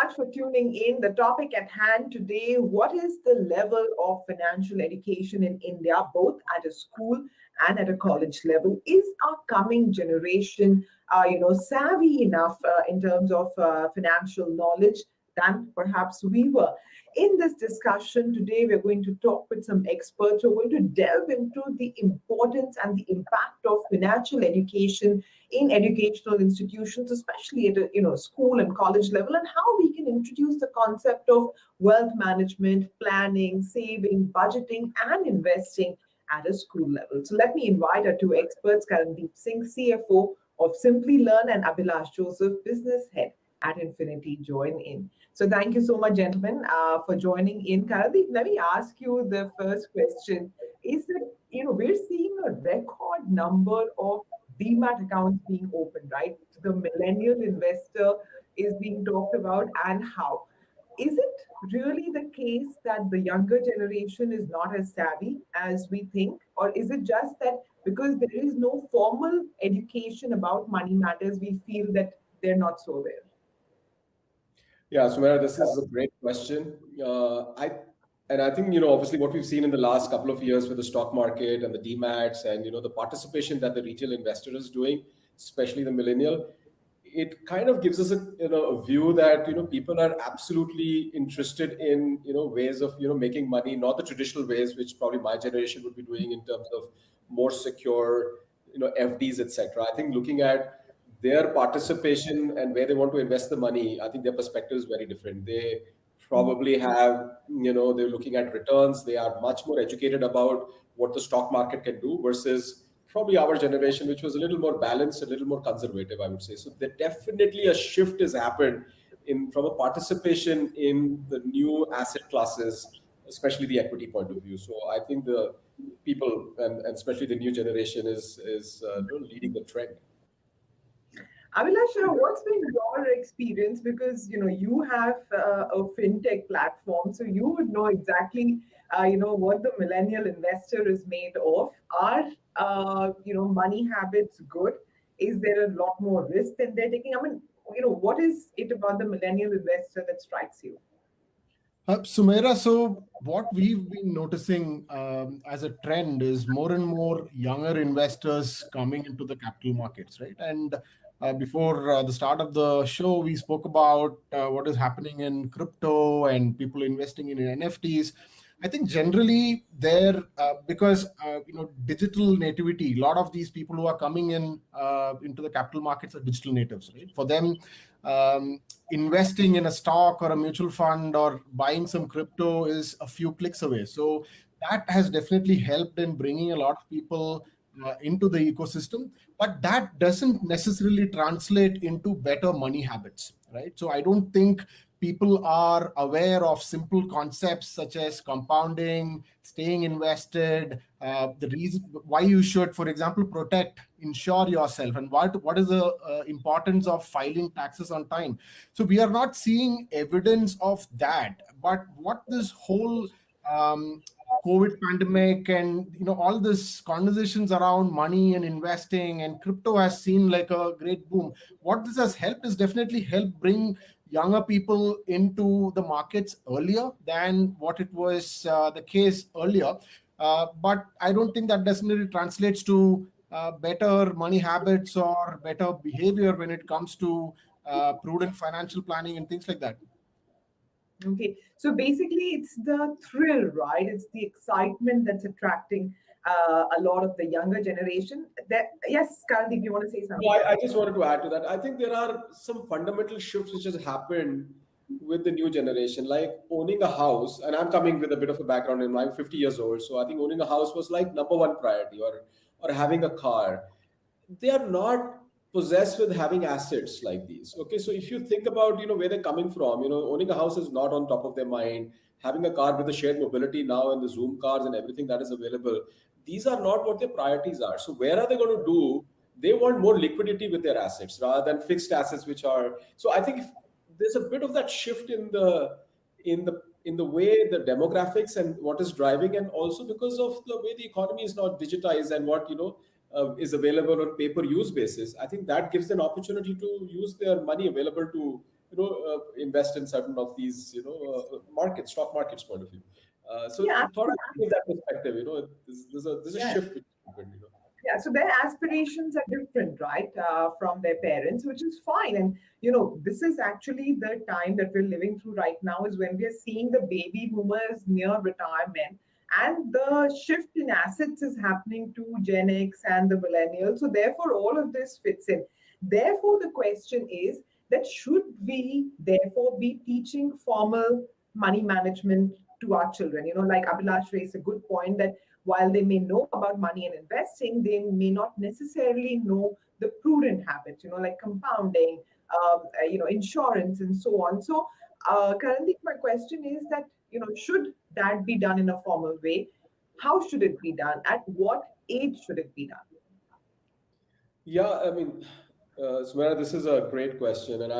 much for tuning in. The topic at hand today: what is the level of financial education in India, both at a school and at a college level? Is our coming generation, savvy enough in terms of financial knowledge than perhaps we were? In this discussion today, we're going to talk with some experts. We're going to delve into the importance and the impact of financial education in educational institutions, especially at a school and college level, and how we can introduce the concept of wealth management, planning, saving, budgeting, and investing at a school level. So let me invite our two experts, Karandeep Singh, CFO of Simply Learn, and Abhilash Joseph, business head at Infinity, join in. So thank you so much, gentlemen, for joining in. Karandeep, let me ask you the first question. Is that, we're seeing a record number of demat accounts being opened, right? The millennial investor is being talked about, and how. Is it really the case that the younger generation is not as savvy as we think? Or is it just that because there is no formal education about money matters, we feel that they're not so aware? Yeah, Sumera, this is a great question. I think obviously what we've seen in the last couple of years with the stock market and the DMATs and the participation that the retail investor is doing, especially the millennial, it kind of gives us a view that people are absolutely interested in ways of making money, not the traditional ways which probably my generation would be doing in terms of more secure FDs, etc. I think looking at their participation and where they want to invest the money, I think their perspective is very different. They probably have, they're looking at returns. They are much more educated about what the stock market can do versus probably our generation, which was a little more balanced, a little more conservative, I would say. So there definitely a shift has happened from a participation in the new asset classes, especially the equity point of view. So I think the people and especially the new generation is leading the trend. Abhilash, what's been your experience? Because you have a fintech platform, so you would know exactly what the millennial investor is made of. Are money habits good? Is there a lot more risk than they're taking? I mean, what is it about the millennial investor that strikes you? Sumera, so what we've been noticing as a trend is more and more younger investors coming into the capital markets, right? And before the start of the show, we spoke about what is happening in crypto and people investing in NFTs. I think generally there, because digital nativity, a lot of these people who are coming in into the capital markets are digital natives, right? For them, investing in a stock or a mutual fund or buying some crypto is a few clicks away. So that has definitely helped in bringing a lot of people into the ecosystem, but that doesn't necessarily translate into better money habits, right? So I don't think people are aware of simple concepts such as compounding, staying invested, the reason why you should, for example, insure yourself, and what is the importance of filing taxes on time. So we are not seeing evidence of that. But what this whole COVID pandemic and all this conversations around money and investing and crypto has seen like a great boom. What this has helped is definitely helped bring younger people into the markets earlier than what it was the case earlier. But I don't think that necessarily translates to better money habits or better behavior when it comes to prudent financial planning and things like that. Okay, so basically it's the thrill, right? It's the excitement that's attracting a lot of the younger generation. Yes, Karandeep, you want to say something? No, I just wanted to add to that. I think there are some fundamental shifts which has happened with the new generation, like owning a house. And I'm coming with a bit of a background in I'm 50 years old. So I think owning a house was like number one priority, or having a car. They are not possessed with having assets like these. Okay, so if you think about where they're coming from, owning a house is not on top of their mind. Having a car with the shared mobility now and the Zoom cars and everything that is available, these are not what their priorities are. So where are they going to do? They want more liquidity with their assets rather than fixed assets, which are. So I think there's a bit of that shift in the way the demographics and what is driving, and also because of the way the economy is not digitized and what is available on pay-per-use basis. I think that gives an opportunity to use their money available to invest in certain of these, markets, stock markets point of view. So Yeah, thought I'd give that perspective. There's a yeah. shift which happened. Yeah, so their aspirations are different, right, from their parents, which is fine. And this is actually the time that we're living through right now, is when we are seeing the baby boomers near retirement, and the shift in assets is happening to Gen X and the millennials. So therefore, all of this fits in. Therefore, the question is that should we therefore be teaching formal money management to our children? Like Abhilash raised a good point that while they may know about money and investing, they may not necessarily know the prudent habits, like compounding, insurance, and so on. So, currently, my question is that, should that be done in a formal way? How should it be done? At what age should it be done? Yeah, I mean, Sumera, this is a great question, and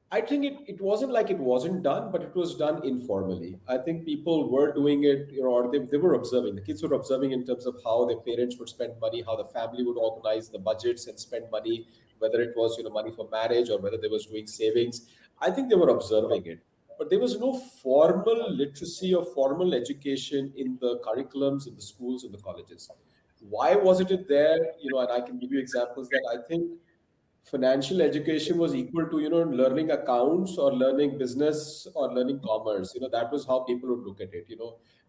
I think it wasn't like it wasn't done, but it was done informally. I think people were doing it, or they were observing. The kids were observing in terms of how their parents would spend money, how the family would organize the budgets and spend money, whether it was money for marriage or whether they was doing savings. I think they were observing it, but there was no formal literacy or formal education in the curriculums in the schools and the colleges. Why wasn't it there? And I can give you examples that I think financial education was equal to learning accounts or learning business or learning commerce. That was how people would look at it.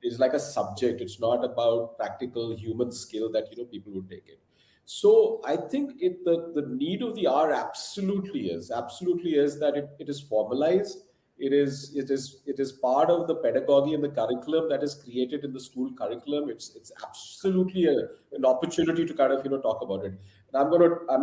It's like a subject. It's not about practical human skill that people would take it. So I think the need of the hour absolutely is that it is formalized. It is part of the pedagogy and the curriculum that is created in the school curriculum. It's absolutely an opportunity to kind of talk about it. And I'm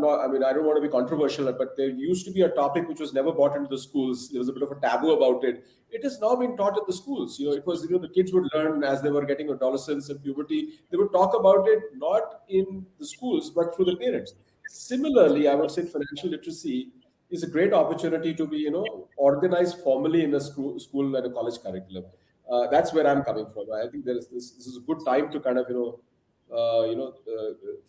not, I mean, I don't want to be controversial, but there used to be a topic which was never brought into the schools. There was a bit of a taboo about it. It has now been taught at the schools. It was, the kids would learn as they were getting adolescence and puberty. They would talk about it not in the schools, but through the parents. Similarly, I would say financial literacy is a great opportunity to be, organized formally in a school and a college curriculum. That's where I'm coming from. I think there is this is a good time to kind of,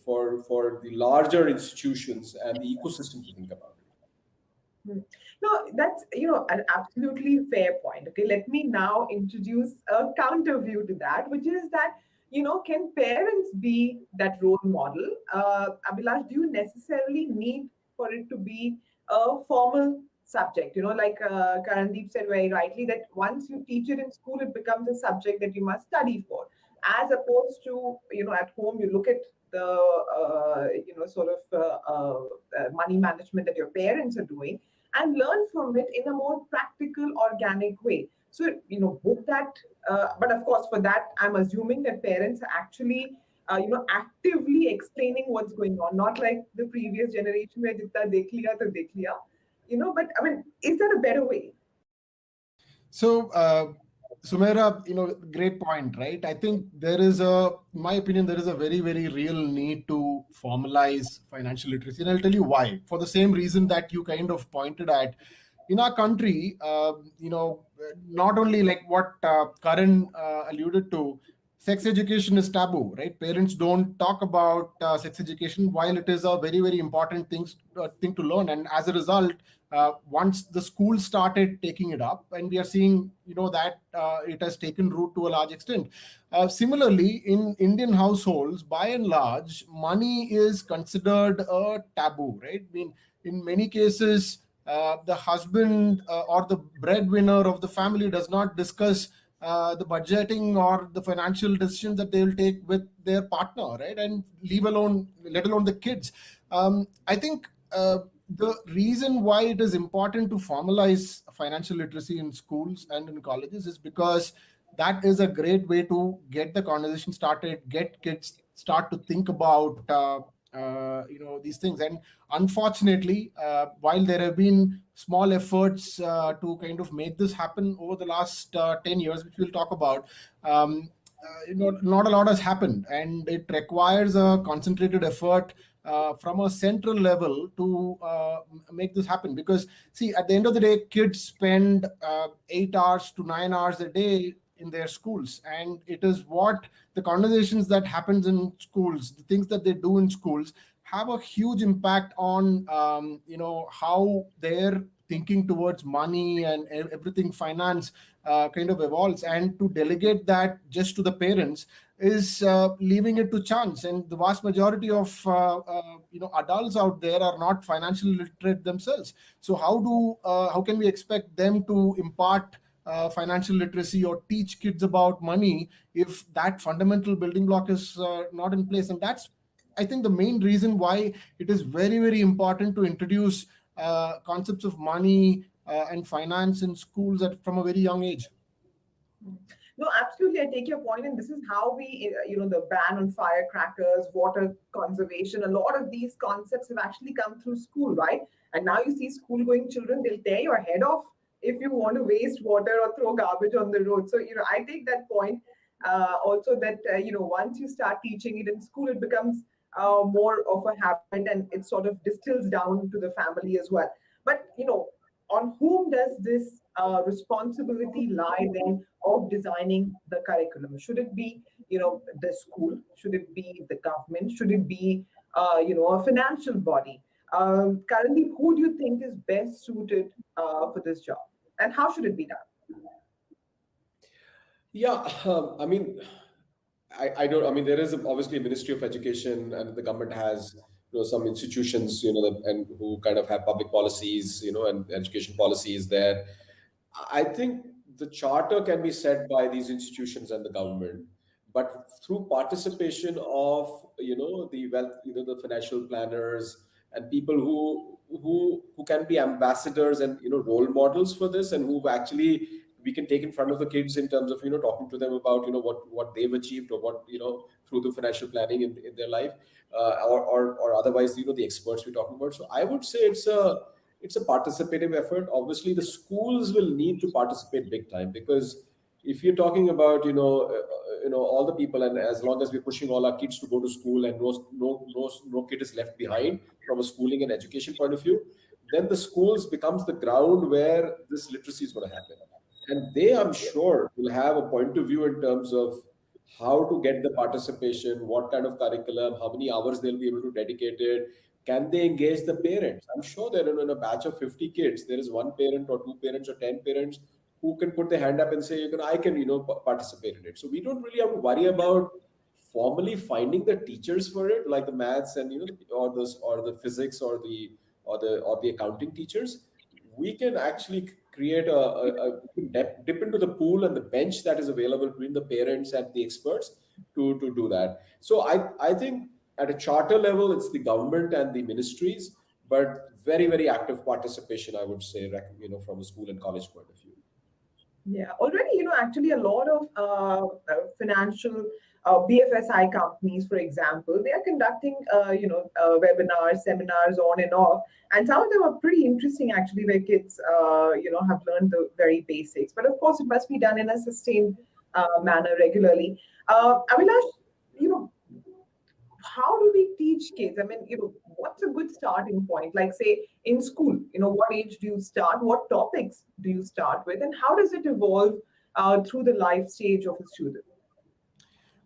for the larger institutions and the ecosystem to think about it. Hmm. No, that's an absolutely fair point. Okay, let me now introduce a counter view to that, which is that can parents be that role model? Abhilash, do you necessarily need for it to be a formal subject? Like Karandeep said very rightly, that once you teach it in school, it becomes a subject that you must study for, as opposed to at home you look at the sort of money management that your parents are doing and learn from it in a more practical, organic way. So, would that, but of course, for that, I'm assuming that parents are actually, actively explaining what's going on, not like the previous generation where jitna dekh liya to dekh liya, but I mean, is that a better way? So, Sumera, great point, right? I think in my opinion, there is a very, very real need to formalize financial literacy. And I'll tell you why. For the same reason that you kind of pointed at, in our country, not only like what Karan alluded to, sex education is taboo, right? Parents don't talk about sex education while it is a very, very important thing to learn. And as a result, once the school started taking it up, and we are seeing that it has taken root to a large extent. Similarly, in Indian households, by and large, money is considered a taboo, right? I mean, in many cases, the husband or the breadwinner of the family does not discuss the budgeting or the financial decisions that they will take with their partner, right? And let alone the kids. I think the reason why it is important to formalize financial literacy in schools and in colleges is because that is a great way to get the conversation started, get kids start to think about these things. And unfortunately, while there have been small efforts to kind of make this happen over the last 10 years, which we'll talk about, not a lot has happened, and it requires a concentrated effort from a central level to make this happen. Because see, at the end of the day, kids spend 8 hours to 9 hours a day in their schools, and it is what the conversations that happens in schools, the things that they do in schools, have a huge impact on how their thinking towards money and everything finance kind of evolves, and to delegate that just to the parents is leaving it to chance. And the vast majority of adults out there are not financially literate themselves. So how can we expect them to impart financial literacy or teach kids about money if that fundamental building block is not in place? And that's, I think, the main reason why it is very, very important to introduce concepts of money and finance in schools from a very young age. No, absolutely. I take your point, and this is how we, the ban on firecrackers, water conservation, a lot of these concepts have actually come through school, right? And now you see school-going children, they'll tear your head off if you want to waste water or throw garbage on the road. So, I take that point also that, once you start teaching it in school, it becomes more of a habit and it sort of distills down to the family as well. But, on whom does this responsibility lie then of designing the curriculum? Should it be, the school? Should it be the government? Should it be, a financial body? Currently, who do you think is best suited for this job? And how should it be done? Yeah, I mean, I don't. I mean, there is obviously a Ministry of Education, and the government has some institutions, and who kind of have public policies, and education policies there. I think the charter can be set by these institutions and the government, but through participation of the wealth, the financial planners and people who can be ambassadors and role models for this, and who actually we can take in front of the kids in terms of talking to them about what they've achieved, or what through the financial planning in their life, or otherwise the experts we're talking about. So I would say it's a participative effort. Obviously, the schools will need to participate big time, because if you're talking about all the people, and as long as we're pushing all our kids to go to school, and no kid is left behind from a schooling and education point of view, then the schools becomes the ground where this literacy is going to happen. And they, I'm sure, will have a point of view in terms of how to get the participation, what kind of curriculum, how many hours they'll be able to dedicate it. Can they engage the parents? I'm sure that in a batch of 50 kids, there is one parent or two parents or 10 parents who can put their hand up and say, I can, participate in it. So we don't really have to worry about formally finding the teachers for it, like the maths and or the physics or the accounting teachers. We can actually create a dip into the pool and the bench that is available between the parents and the experts to do that. So I think at a charter level, it's the government and the ministries, but very, very active participation, I would say, from a school and college point of view. Yeah, already, actually a lot of financial BFSI companies, for example, they are conducting, webinars, seminars on and off. And some of them are pretty interesting, actually, where kids, have learned the very basics. But of course, it must be done in a sustained manner regularly. Avilash, how do we teach kids? I mean, what's a good starting point? Like, say, in school, what age do you start? What topics do you start with? And how does it evolve through the life stage of a student?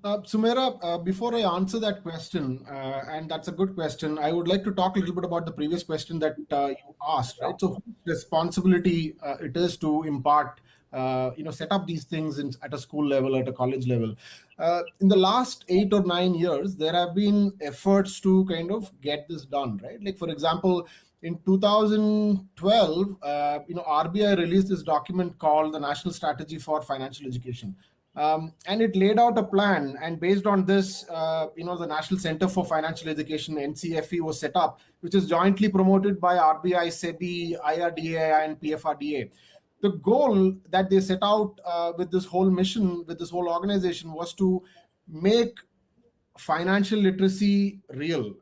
Sumaira, before I answer that question, and that's a good question, I would like to talk a little bit about the previous question that you asked, right? So, whose responsibility it is to impart, set up these things at a school level, at a college level. In the last 8 or 9 years, there have been efforts to kind of get this done, right? Like, for example, in 2012, RBI released this document called the National Strategy for Financial Education. And it laid out a plan, and based on this, the National Center for Financial Education, NCFE, was set up, which is jointly promoted by RBI, SEBI, IRDA, and PFRDA. The goal that they set out with this whole mission, with this whole organization, was to make financial literacy real.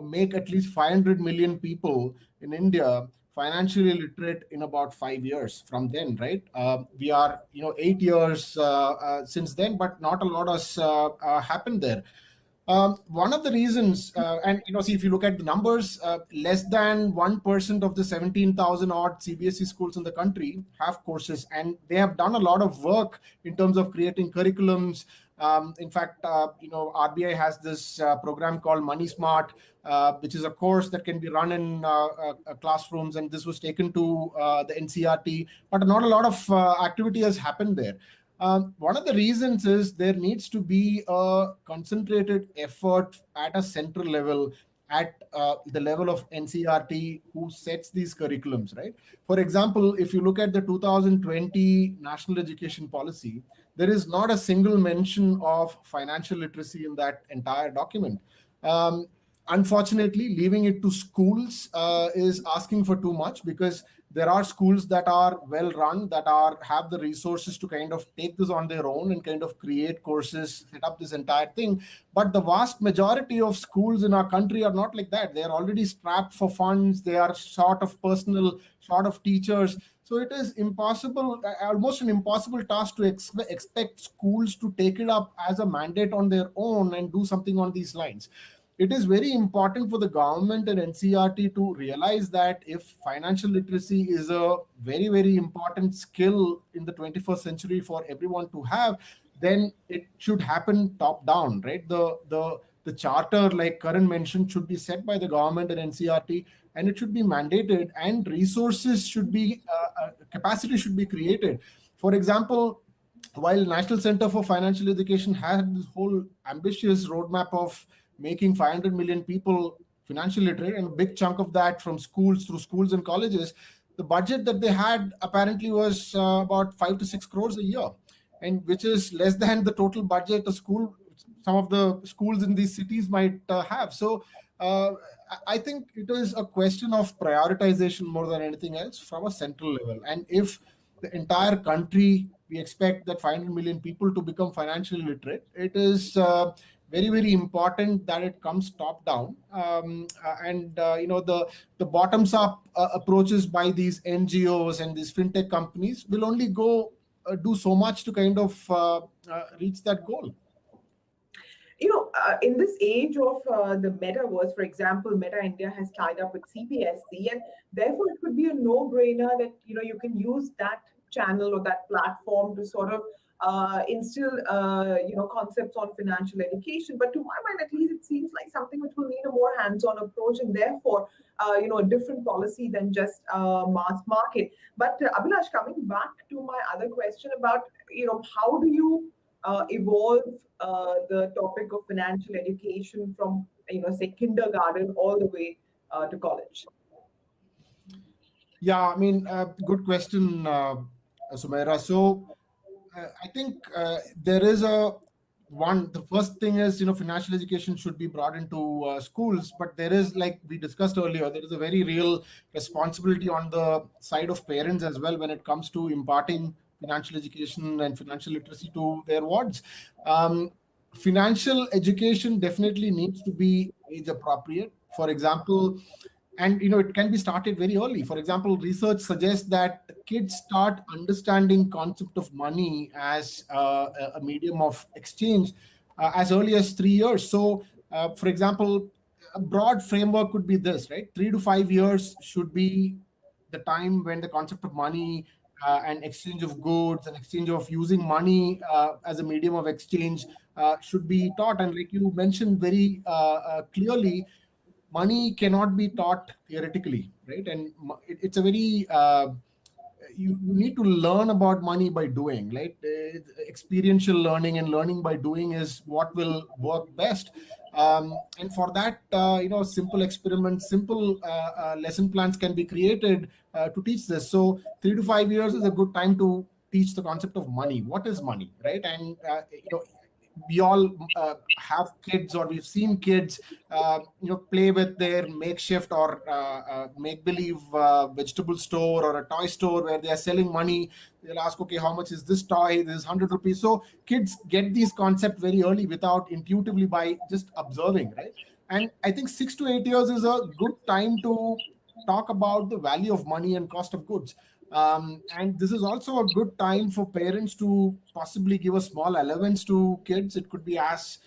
Make at least 500 million people in India financially literate in about 5 years from then, right? We are 8 years since then, but not a lot has happened there. One of the reasons, and see, if you look at the numbers, less than 1% of the 17,000 odd CBSE schools in the country have courses, and they have done a lot of work in terms of creating curriculums, In fact, RBI has this program called Money Smart, which is a course that can be run in classrooms, and this was taken to the NCRT, but not a lot of activity has happened there. One of the reasons is there needs to be a concentrated effort at a central level, at the level of NCRT, who sets these curriculums, right? For example, if you look at the 2020 National Education Policy, there is not a single mention of financial literacy in that entire document. Um, Unfortunately, leaving it to schools is asking for too much, because there are schools that are well run, that are have the resources to kind of take this on their own and kind of create courses, set up this entire thing. But the vast majority of schools in our country are not like that. They are already strapped for funds. They are short of personnel, short of teachers. So it is impossible, almost an impossible task to expect schools to take it up as a mandate on their own and do something on these lines. It is very important for the government and NCRT to realize that if financial literacy is a very, very important skill in the 21st century for everyone to have, then it should happen top down, right? The charter, like Karan mentioned, should be set by the government and NCRT, and it should be mandated, and resources should be capacity should be created. For example, while National Center for Financial Education had this whole ambitious roadmap of making 500 million people financially literate, and a big chunk of that from schools, through schools and colleges, the budget that they had apparently was about 5 to 6 crores a year, and which is less than the total budget a school, some of the schools in these cities might have. So I think it is a question of prioritization more than anything else from a central level. And if the entire country, we expect that 500 million people to become financially literate, it is very, very important that it comes top down. And the bottoms up approaches by these NGOs and these fintech companies will only go do so much to kind of reach that goal. In this age of the metaverse, for example, Meta India has tied up with CPSC, and therefore it could be a no-brainer that you can use that channel or that platform to sort of instill concepts on financial education. But to my mind, at least, it seems like something which will need a more hands-on approach, and therefore a different policy than just mass market. But Abhilash, coming back to my other question about how do you evolve the topic of financial education from say kindergarten all the way to college? Yeah, I mean, good question, Sumaira. So I think there is the first thing is, financial education should be brought into schools, but there is, like we discussed earlier, there is a very real responsibility on the side of parents as well when it comes to imparting financial education and financial literacy to their wards. Financial education definitely needs to be age appropriate. For example, and it can be started very early. For example, research suggests that kids start understanding concept of money as a medium of exchange as early as 3 years. So for example, a broad framework could be this, right? 3 to 5 years should be the time when the concept of money and exchange of goods and exchange of using money as a medium of exchange should be taught. And like you mentioned very clearly, money cannot be taught theoretically, right? And it's a very you need to learn about money by doing, right? Experiential learning and learning by doing is what will work best. And for that, simple experiments, simple lesson plans can be created to teach this. So 3 to 5 years is a good time to teach the concept of money. What is money, right? And we all have kids, or we've seen kids play with their makeshift or make believe vegetable store or a toy store where they are selling money. They'll ask, okay, how much is this toy? This is 100 rupees. So kids get these concepts very early without intuitively, by just observing, right? And I think 6 to 8 years is a good time to talk about the value of money and cost of goods. And this is also a good time for parents to possibly give a small allowance to kids. It could be as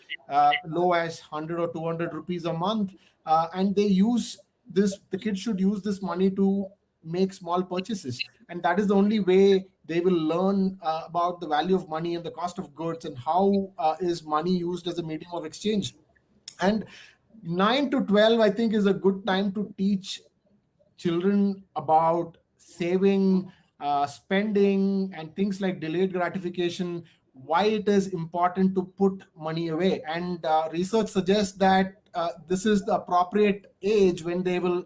low as 100 or 200 rupees a month. And they use this, the kids should use this money to make small purchases. And that is the only way They will learn about the value of money and the cost of goods, and how is money used as a medium of exchange. And 9 to 12, I think, is a good time to teach children about saving, spending, and things like delayed gratification, why it is important to put money away. And research suggests that this is the appropriate age when they will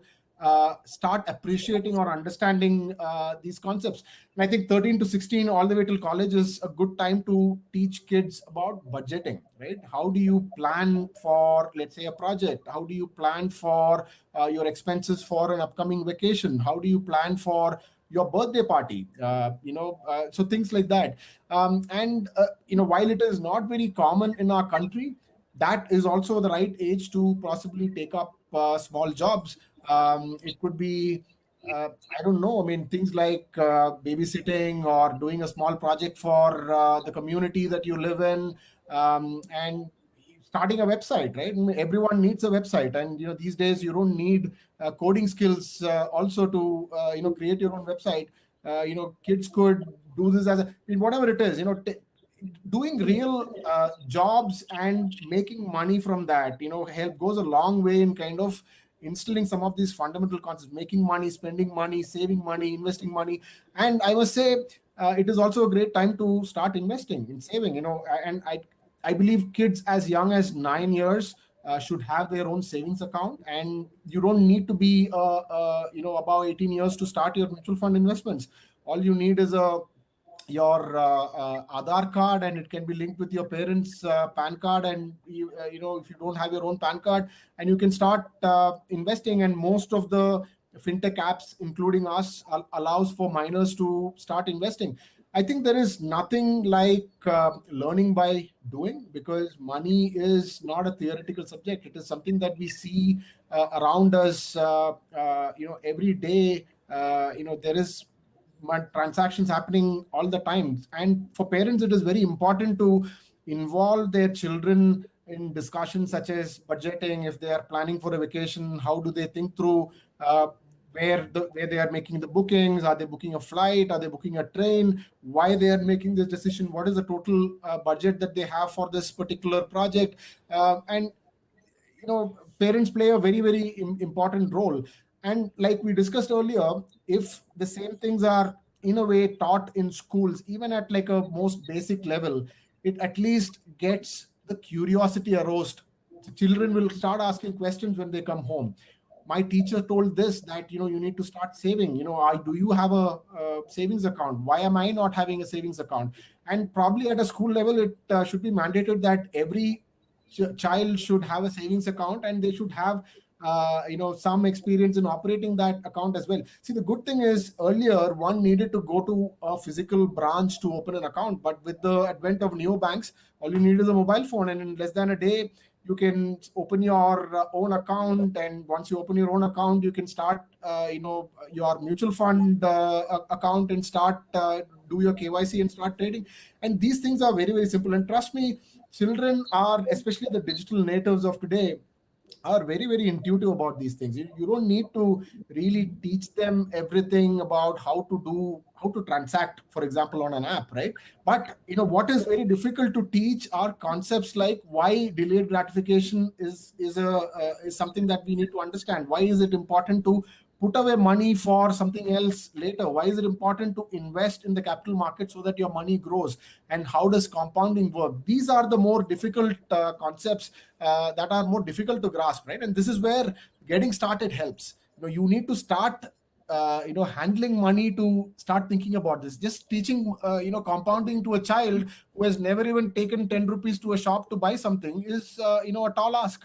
start appreciating or understanding these concepts. And I think 13 to 16, all the way till college, is a good time to teach kids about budgeting, right? How do you plan for, let's say, a project? How do you plan for your expenses for an upcoming vacation? How do you plan for your birthday party? So things like that. While it is not very common in our country, that is also the right age to possibly take up small jobs. It could be, I don't know, I mean, things like babysitting, or doing a small project for the community that you live in, and starting a website, right? I mean, everyone needs a website, and these days you don't need coding skills also to create your own website. Kids could do this as a, I mean, whatever it is, doing real jobs and making money from that, help goes a long way in kind of instilling some of these fundamental concepts: making money, spending money, saving money, investing money. And I must say, it is also a great time to start investing in saving, and I believe kids as young as 9 years should have their own savings account, and you don't need to be above 18 years to start your mutual fund investments. All you need is your Aadhaar card, and it can be linked with your parents' PAN card. And if you don't have your own PAN card, and you can start investing. And most of the fintech apps, including us, allows for minors to start investing. I think there is nothing like learning by doing, because money is not a theoretical subject. It is something that we see around us, every day. There is transactions happening all the time. And for parents, it is very important to involve their children in discussions such as budgeting. If they are planning for a vacation, how do they think through where they are making the bookings? Are they booking a flight? Are they booking a train? Why they are making this decision? What is the total budget that they have for this particular project? And parents play a very, very important role. And like we discussed earlier, if the same things are in a way taught in schools, even at like a most basic level, it at least gets the curiosity aroused. The children will start asking questions when they come home. My teacher told this, that you need to start saving. Do you have a savings account? Why am I not having a savings account? And probably at a school level, it should be mandated that every child should have a savings account, and they should have some experience in operating that account as well. See, the good thing is, earlier one needed to go to a physical branch to open an account, but with the advent of neobanks, all you need is a mobile phone, and in less than a day you can open your own account. And once you open your own account, you can start your mutual fund account, and start do your KYC and start trading. And these things are very, very simple. And trust me, children are, especially the digital natives of today, are very, very intuitive about these things. You don't need to really teach them everything about how to transact, for example, on an app, right? But what is very difficult to teach are concepts like why delayed gratification is something that we need to understand. Why is it important to put away money for something else later? Why is it important to invest in the capital market so that your money grows? And how does compounding work? These are the more difficult concepts that are more difficult to grasp, right? And this is where getting started helps. You need to start handling money to start thinking about this. Just teaching compounding to a child who has never even taken 10 rupees to a shop to buy something is a tall ask.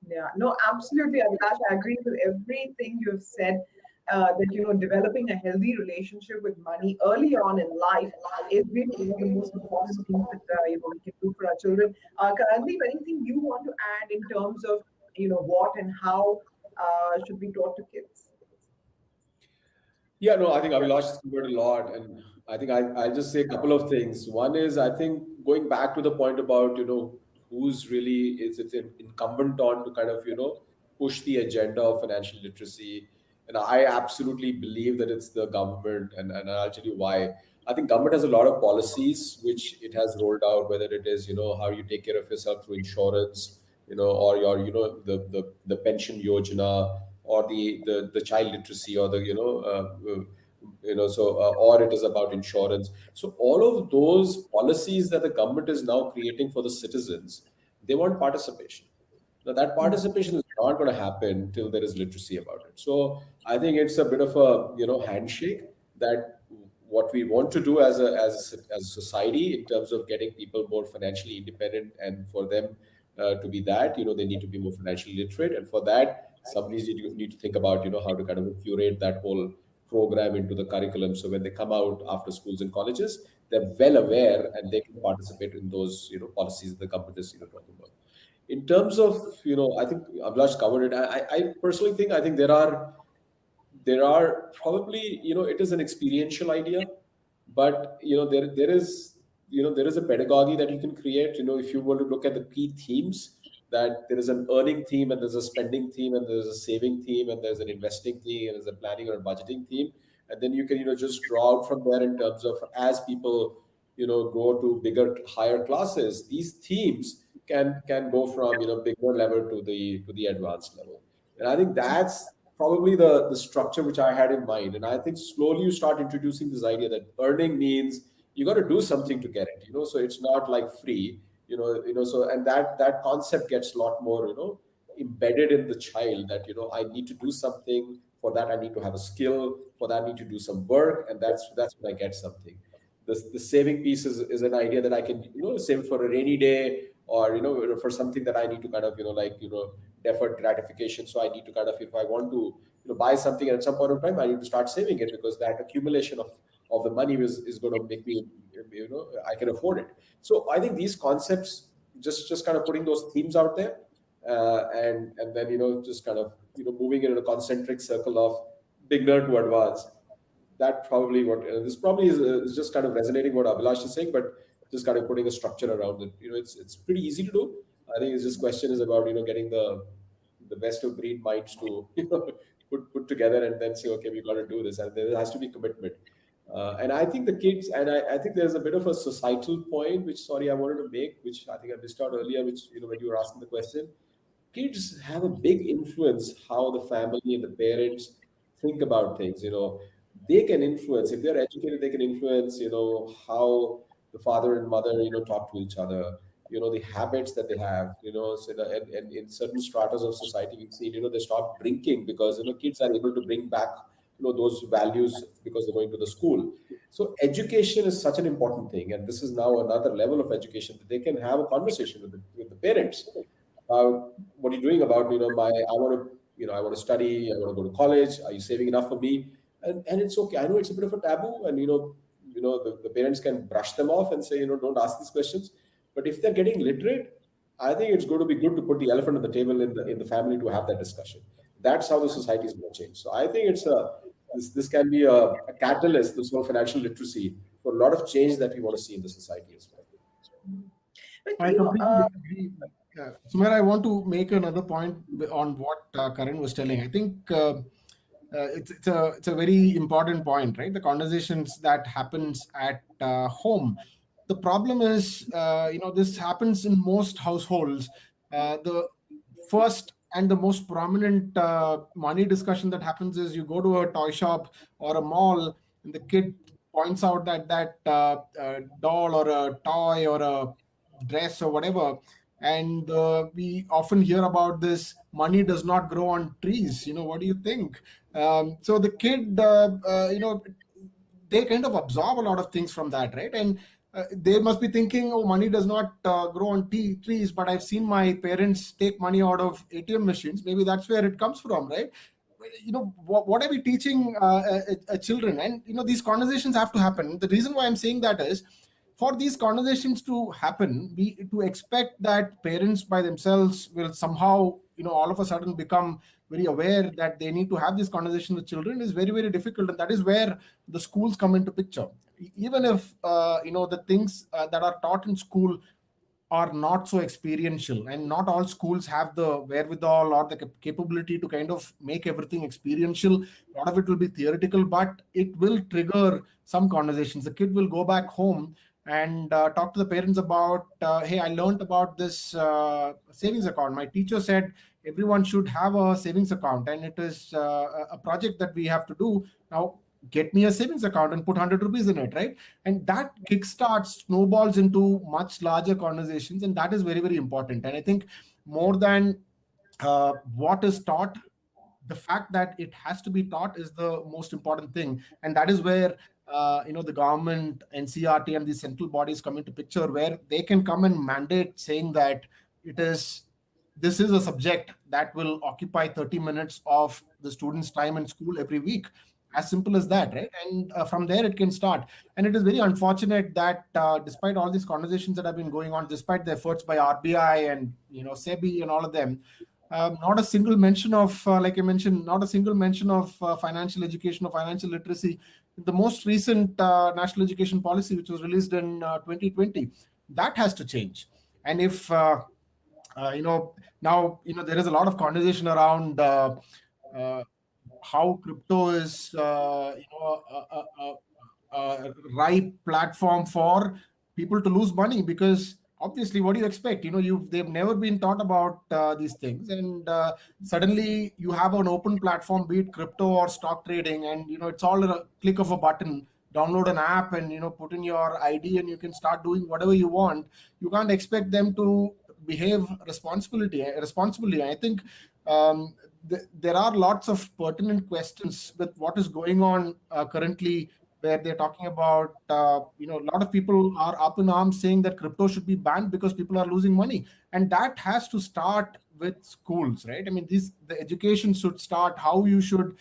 Yeah, no, absolutely, Abhilash. I agree with everything you've said. That developing a healthy relationship with money early on in life is really one of the most important things that we can do for our children. Karandeep, anything you want to add in terms of what and how should be taught to kids? Yeah, no, I think Abhilash has covered a lot, and I think I'll just say a couple of things. One is, I think, going back to the point about who's really is it incumbent on to kind of push the agenda of financial literacy. And I absolutely believe that it's the government, and I'll tell you why. I think government has a lot of policies which it has rolled out, whether it is, how you take care of yourself through insurance, or your, the pension yojana, or the child literacy, or the, or it is about insurance. So all of those policies that the government is now creating for the citizens, they want participation. Now, that participation is not going to happen till there is literacy about it. So I think it's a bit of a handshake that what we want to do as a society in terms of getting people more financially independent, and for them to be that they need to be more financially literate, and for that somebody need to think about how to kind of curate that whole program into the curriculum, so when they come out after schools and colleges, they're well aware and they can participate in those policies that the government is talking about. In terms of, I think Ablash covered it. I personally think, I think there are probably, it is an experiential idea, but there is a pedagogy that you can create. If you want to look at the key themes, that there is an earning theme, and there's a spending theme, and there's a saving theme, and there's an investing theme, and there's a planning or budgeting theme, and then you can just draw out from there in terms of, as people go to bigger, higher classes, these themes can go from bigger level to the advanced level. And I think that's probably the structure which I had in mind. And I think slowly you start introducing this idea that earning means you got to do something to get it. So it's not like free. So, and that concept gets a lot more embedded in the child, that I need to do something. For that I need to have a skill. For that I need to do some work, and that's when I get something. The saving piece is an idea that I can save for a rainy day, or for something that I need to kind of deferred gratification. So I need to kind of, if I want to buy something at some point of time, I need to start saving it, because that accumulation of the money is going to make me, I can afford it. So I think these concepts, just kind of putting those themes out there, and then just kind of moving in a concentric circle of beginner to advanced. That probably what this probably is just kind of resonating what Abhilash is saying, but just kind of putting a structure around it. It's pretty easy to do. I think it's just question is about getting the best of breed minds to put together, and then say, okay, we got to do this, and there has to be commitment. And I think the kids, and I think there's a bit of a societal point which, sorry, I wanted to make, which I think I missed out earlier, which when you were asking the question. Kids have a big influence how the family and the parents think about things. They can influence, if they're educated, they can influence how the father and mother talk to each other, the habits that they have, so and in certain stratas of society we've seen they stop drinking, because kids are able to bring back those values, because they're going to the school. So education is such an important thing, and this is now another level of education, that they can have a conversation with the parents. What are you doing about I want to study, I want to go to college, are you saving enough for me? And it's okay, I know it's a bit of a taboo, and the parents can brush them off and say, don't ask these questions. But if they're getting literate, I think it's going to be good to put the elephant on the table in the family, to have that discussion. That's how the society is going to change. So I think this can be a catalyst, this whole financial literacy, for a lot of change that we want to see in the society as well. But I completely agree. Sumaira, I want to make another point on what Karan was telling. I think it's a very important point, right? The conversations that happens at home. The problem is, this happens in most households. The first and the most prominent money discussion that happens is, you go to a toy shop or a mall, and the kid points out that doll or a toy or a dress or whatever, and we often hear about this, money does not grow on trees. What do you think? So the kid, they kind of absorb a lot of things from that, right? And they must be thinking, oh, money does not grow on trees, but I've seen my parents take money out of ATM machines. Maybe that's where it comes from, right? What are we teaching children? And these conversations have to happen. The reason why I'm saying that is, for these conversations to happen, we to expect that parents by themselves will somehow all of a sudden become very aware that they need to have this conversation with children, is very, very difficult. And that is where the schools come into picture. Even if the things that are taught in school are not so experiential, and not all schools have the wherewithal or the capability to kind of make everything experiential. A lot of it will be theoretical, but it will trigger some conversations. The kid will go back home and talk to the parents about, hey, I learned about this savings account. My teacher said everyone should have a savings account, and it is a project that we have to do now. Get me a savings account and put 100 rupees in it, right? And that kickstarts, snowballs into much larger conversations, and that is very, very important. And I think more than what is taught, the fact that it has to be taught is the most important thing. And that is where the government, NCRT, and the central bodies come into picture, where they can come and mandate saying that it is this is a subject that will occupy 30 minutes of the student's time in school every week. As simple as that, right? And from there it can start. And it is very unfortunate that despite all these conversations that have been going on, despite the efforts by RBI and SEBI and all of them, not a single mention of, like I mentioned, not a single mention of financial education or financial literacy. The most recent national education policy, which was released in 2020, that has to change. And if now there is a lot of conversation around uh, how crypto is a ripe platform for people to lose money, because obviously, what do you expect? They've never been taught about these things, and suddenly you have an open platform, be it crypto or stock trading, and it's all a click of a button. Download an app and put in your ID, and you can start doing whatever you want. You can't expect them to behave responsibly. I think there are lots of pertinent questions with what is going on currently, where they're talking about, a lot of people are up in arms saying that crypto should be banned because people are losing money. And that has to start with schools, right? I mean, the education should start how you should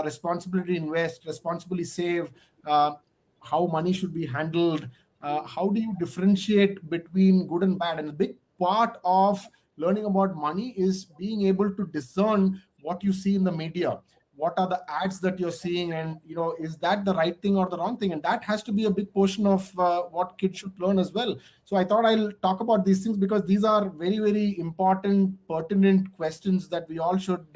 responsibly invest, responsibly save, how money should be handled, how do you differentiate between good and bad. And a big part of learning about money is being able to discern what you see in the media, what are the ads that you're seeing, and is that the right thing or the wrong thing. And that has to be a big portion of what kids should learn as well. So I thought I'll talk about these things, because these are very, very important, pertinent questions that we all should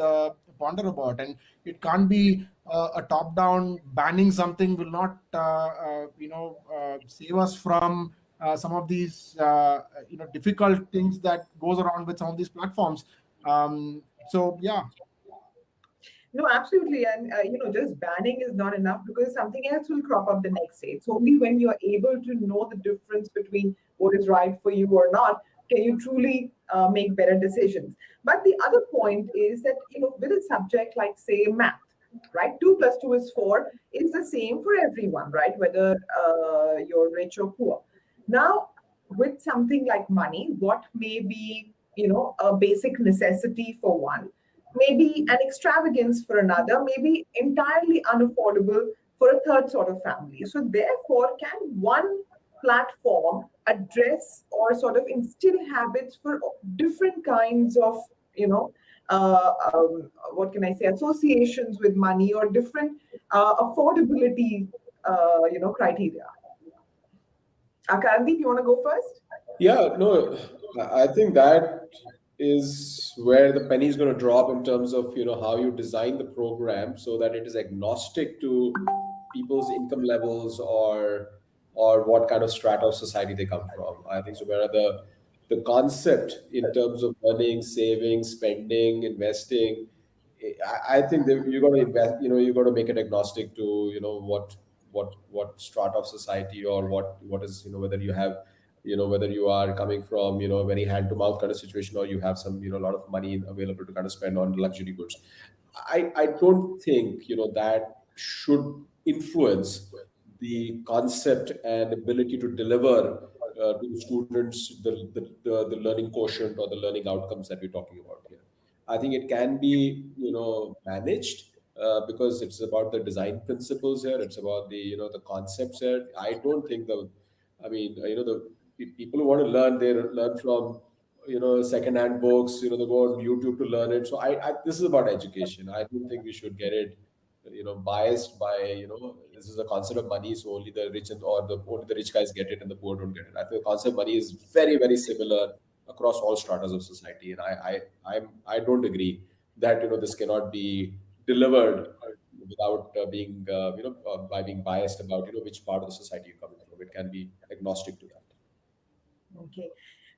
ponder about. And it can't be a top down banning something will not save us from some of these difficult things that goes around with some of these platforms. So yeah. No, absolutely. And, just banning is not enough, because something else will crop up the next day. It's only when you're able to know the difference between what is right for you or not, can you truly make better decisions. But the other point is that, with a subject like, say, math, right? 2 plus 2 is 4 is the same for everyone, right? Whether you're rich or poor. Now, with something like money, what may be, a basic necessity for one, maybe an extravagance for another, maybe entirely unaffordable for a third sort of family. So, therefore, can one platform address or sort of instill habits for different kinds of, what can I say, associations with money, or different affordability, criteria? Akarandeep, you want to go first? Yeah, no, I think that is where the penny is going to drop in terms of how you design the program so that it is agnostic to people's income levels or what kind of strata of society they come from. I think so. Where the concept in terms of earning, saving, spending, investing, I think that you got to invest. You got to make it agnostic to what strata of society or what is whether you have whether you are coming from a very hand to mouth kind of situation, or you have some a lot of money available to kind of spend on luxury goods. I don't think that should influence the concept and ability to deliver to the students the learning quotient or the learning outcomes that we're talking about here. I think it can be managed because it's about the design principles here. It's about the the concepts here. I don't think I mean the people who want to learn, they learn from secondhand books. They go on YouTube to learn it. So I this is about education. I don't think we should get it biased by, this is a concept of money, so only the rich only the rich guys get it and the poor don't get it. I think the concept of money is very, very similar across all stratas of society, and I don't agree that this cannot be delivered without by being biased about which part of the society you're coming from. It can be agnostic to that. Okay.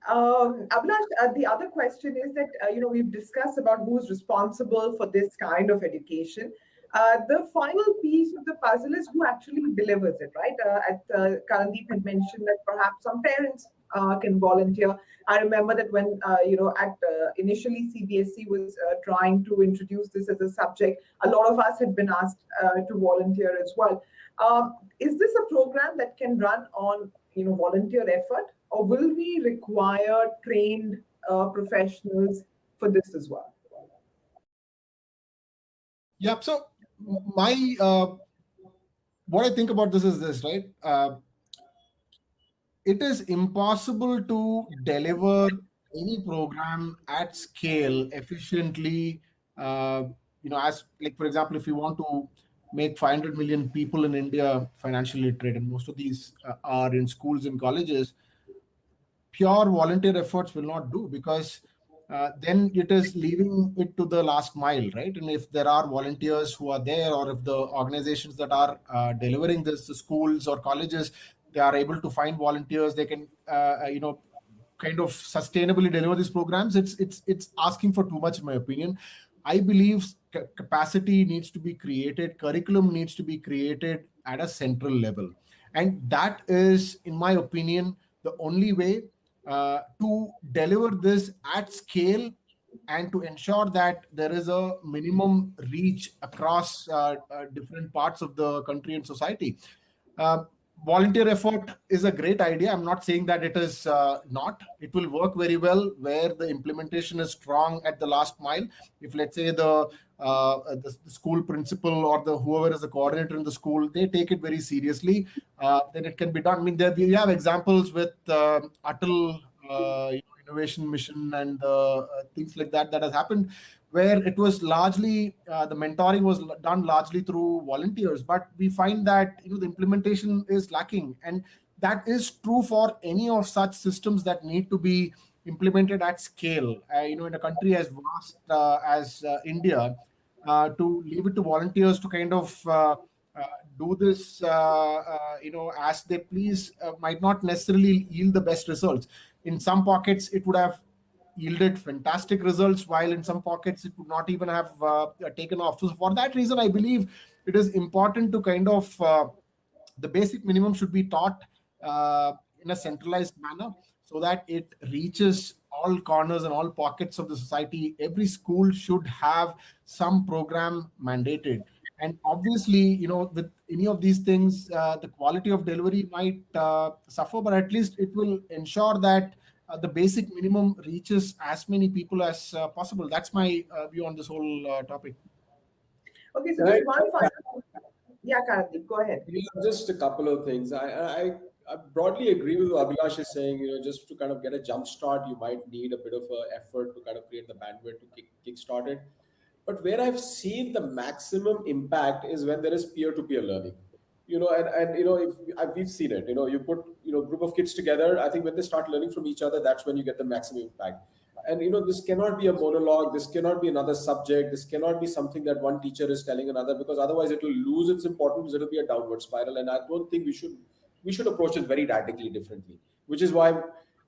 Abhilash, the other question is that, we've discussed about who's responsible for this kind of education. The final piece of the puzzle is who actually delivers it, right? Karandeep had mentioned that perhaps some parents can volunteer. I remember that when, initially CBSE was trying to introduce this as a subject, a lot of us had been asked to volunteer as well. Is this a program that can run on, volunteer effort, or will we require trained professionals for this as well? Yep. So my what I think about this is this, right? It is impossible to deliver any program at scale efficiently. As like for example, if you want to make 500 million people in India financially literate, and most of these are in schools and colleges, pure volunteer efforts will not do, because then it is leaving it to the last mile, right? And if there are volunteers who are there, or if the organizations that are delivering this, the schools or colleges, they are able to find volunteers, they can kind of sustainably deliver these programs. It's asking for too much, in my opinion. I believe capacity needs to be created, curriculum needs to be created at a central level, and that is, in my opinion, the only way to deliver this at scale, and to ensure that there is a minimum reach across different parts of the country and society. Uh, Volunteer effort is a great idea. I'm not saying that it is not. It will work very well where the implementation is strong at the last mile. If, let's say, the school principal or the whoever is the coordinator in the school, they take it very seriously, then it can be done. I mean, we have examples with Atal innovation mission and things like that has happened, where it was largely the mentoring was done largely through volunteers, but we find that the implementation is lacking, and that is true for any of such systems that need to be implemented at scale. In a country as vast as India, to leave it to volunteers to kind of uh, do this, as they please, might not necessarily yield the best results. In some pockets, it would have yielded fantastic results, while in some pockets it would not even have taken off. So for that reason, I believe it is important to kind of the basic minimum should be taught in a centralized manner, so that it reaches all corners and all pockets of the society. Every school should have some program mandated, and obviously, with any of these things, the quality of delivery might suffer, but at least it will ensure that the basic minimum reaches as many people as possible. That's my view on this whole topic. Okay, so just Right. one final. Yeah, Karandeep, go ahead. Just a couple of things. I broadly agree with what Abhilash is saying. Just to kind of get a jump start, you might need a bit of a effort to kind of create the bandwidth to kickstart it. But where I've seen the maximum impact is when there is peer-to-peer learning. If we've seen it. You put group of kids together. I think when they start learning from each other, that's when you get the maximum impact. And this cannot be a monologue, this cannot be another subject, this cannot be something that one teacher is telling another, because otherwise it will lose its importance, it'll be a downward spiral. And I don't think we should approach it very radically differently, which is why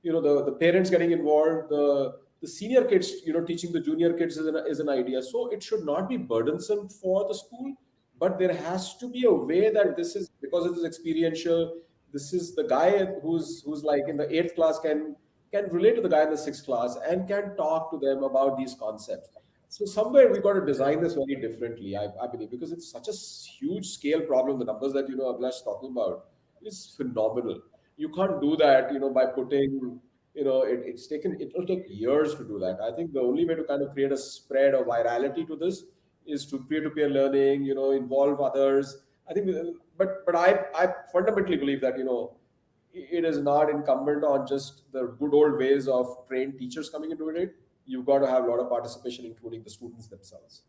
the parents getting involved, the senior kids teaching the junior kids is an idea. So it should not be burdensome for the school, but there has to be a way that this is, because it is experiential. This is the guy who's like in the 8th class can relate to the guy in the 6th class and can talk to them about these concepts. So somewhere we got to design this very differently, I believe, because it's such a huge scale problem. The numbers that Abhilash is talking about is phenomenal. You can't do that, by putting, it'll take years to do that. I think the only way to kind of create a spread of virality to this is to peer-to-peer learning, involve others. I think, but I fundamentally believe that, it is not incumbent on just the good old ways of trained teachers coming into it. You've got to have a lot of participation, including the students themselves.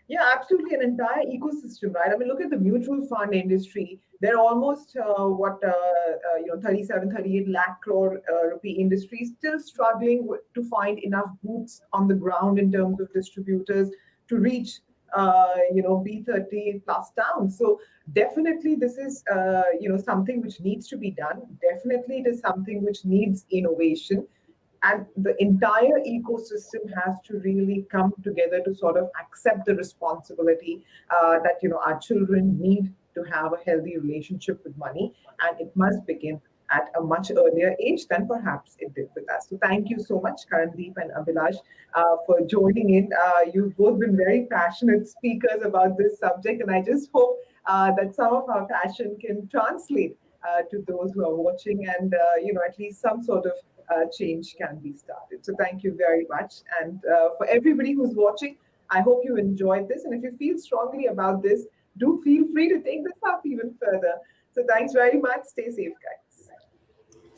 Yeah, absolutely. An entire ecosystem, right? I mean, look at the mutual fund industry. They're almost 37, 38 lakh crore rupee industry, still struggling to find enough boots on the ground in terms of distributors to reach B30 plus down. So definitely this is something which needs to be done. Definitely it is something which needs innovation, and the entire ecosystem has to really come together to sort of accept the responsibility that our children need to have a healthy relationship with money, and it must begin at a much earlier age than perhaps it did with us. So thank you so much, Karandeep and Abhilash, for joining in. You've both been very passionate speakers about this subject, and I just hope that some of our passion can translate to those who are watching, and at least some sort of change can be started. So thank you very much. And for everybody who's watching, I hope you enjoyed this. And if you feel strongly about this, do feel free to take this up even further. So thanks very much. Stay safe, guys.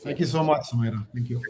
Thank you so much, Sumaira. Thank you.